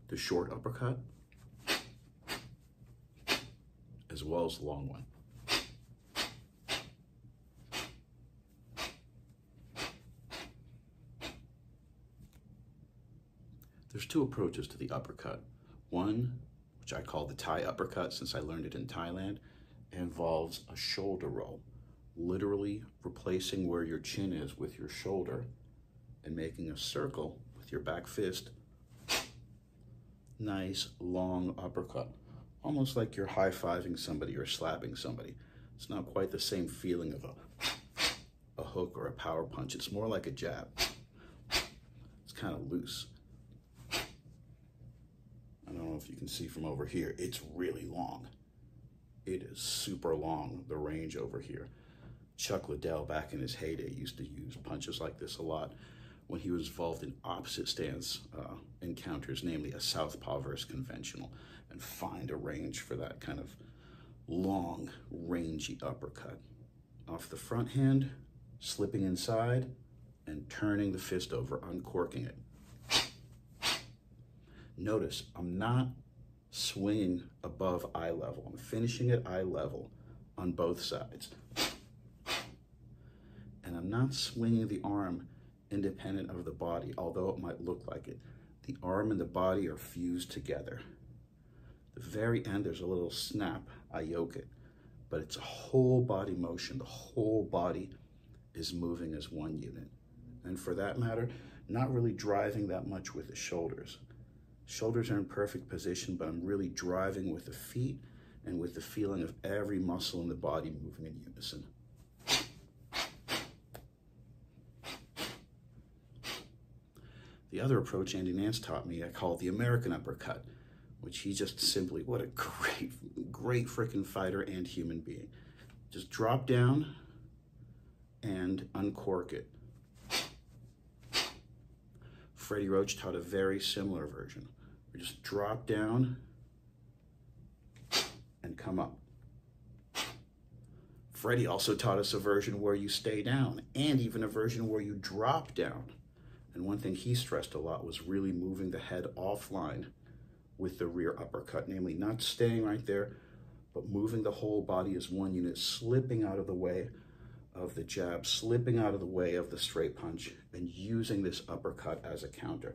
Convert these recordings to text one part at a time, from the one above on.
the short uppercut as well as the long one. There's two approaches to the uppercut. One, which I call the Thai uppercut since I learned it in Thailand, involves a shoulder roll, literally replacing where your chin is with your shoulder and making a circle with your back fist. Nice long uppercut, almost like you're high-fiving somebody or slapping somebody. It's not quite the same feeling of a hook or a power punch. It's more like a jab. It's kind of loose. I don't know if you can see from over here, it's really long. It is super long, the range over here. Chuck Liddell, back in his heyday, used to use punches like this a lot when he was involved in opposite stance encounters, namely a southpaw versus conventional, and find a range for that kind of long, rangy uppercut. Off the front hand, slipping inside, and turning the fist over, uncorking it. Notice, I'm not swinging above eye level. I'm finishing at eye level on both sides. And I'm not swinging the arm independent of the body, although it might look like it. The arm and the body are fused together. The very end, there's a little snap, I yoke it, but it's a whole body motion. The whole body is moving as one unit. And for that matter, not really driving that much with the shoulders. Shoulders are in perfect position, but I'm really driving with the feet and with the feeling of every muscle in the body moving in unison. The other approach Andy Nance taught me, I call the American uppercut, which he just simply, what a great freaking fighter and human being. Just drop down and uncork it. Freddie Roach taught a very similar version. We just drop down and come up. Freddie also taught us a version where you stay down, and even a version where you drop down. And one thing he stressed a lot was really moving the head offline with the rear uppercut, namely not staying right there, but moving the whole body as one unit, slipping out of the way of the jab, slipping out of the way of the straight punch, and using this uppercut as a counter.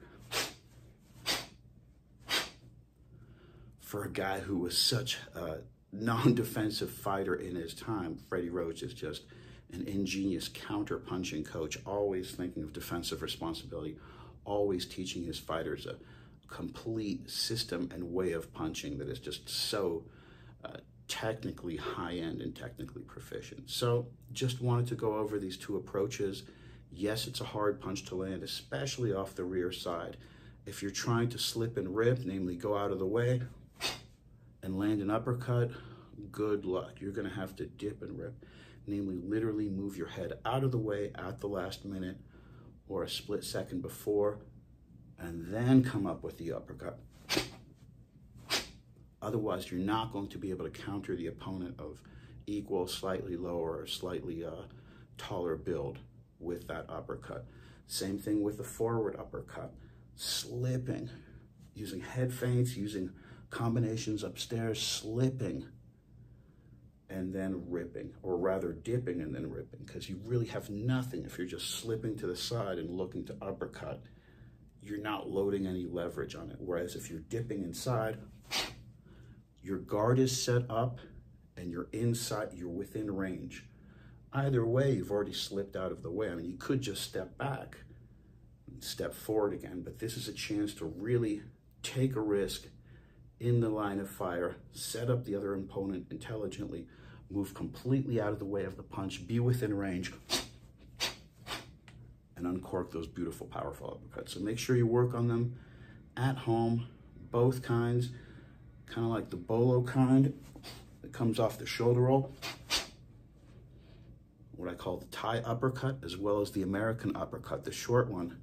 For a guy who was such a non-defensive fighter in his time, Freddie Roach is just an ingenious counter-punching coach, always thinking of defensive responsibility, always teaching his fighters a complete system and way of punching that is just so technically high-end and technically proficient. So just wanted to go over these two approaches. Yes, it's a hard punch to land, especially off the rear side. If you're trying to slip and rip, namely go out of the way and land an uppercut, good luck. You're gonna have to dip and rip, namely literally move your head out of the way at the last minute or a split second before, and then come up with the uppercut. Otherwise, you're not going to be able to counter the opponent of equal, slightly lower, or slightly taller build with that uppercut. Same thing with the forward uppercut. Slipping, using head feints, using combinations upstairs, slipping, and then ripping, or rather dipping and then ripping, because you really have nothing if you're just slipping to the side and looking to uppercut. You're not loading any leverage on it. Whereas if you're dipping inside, your guard is set up and you're inside, you're within range. Either way, you've already slipped out of the way. I mean, you could just step back and step forward again, but this is a chance to really take a risk in the line of fire, set up the other opponent intelligently, move completely out of the way of the punch, be within range, and uncork those beautiful, powerful uppercuts. So make sure you work on them at home, both kinds, kind of like the bolo kind that comes off the shoulder roll, what I call the Thai uppercut, as well as the American uppercut, the short one.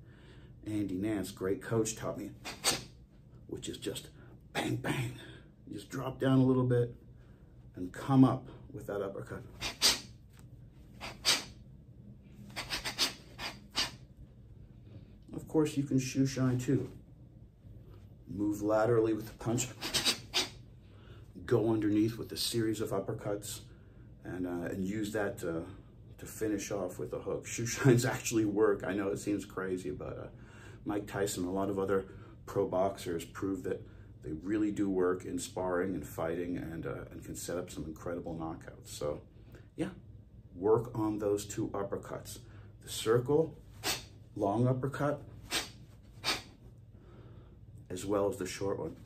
Andy Nance, great coach, taught me, which is just bang, bang. You just drop down a little bit and come up with that uppercut. Of course, you can shoe shine too. move laterally with the punch, go underneath with a series of uppercuts, and use that to finish off with a hook. Shoe shines actually work. I know it seems crazy, but Mike Tyson, a lot of other pro boxers prove that they really do work in sparring and fighting, and can set up some incredible knockouts. So yeah, work on those two uppercuts. The circle, long uppercut, as well as the short one.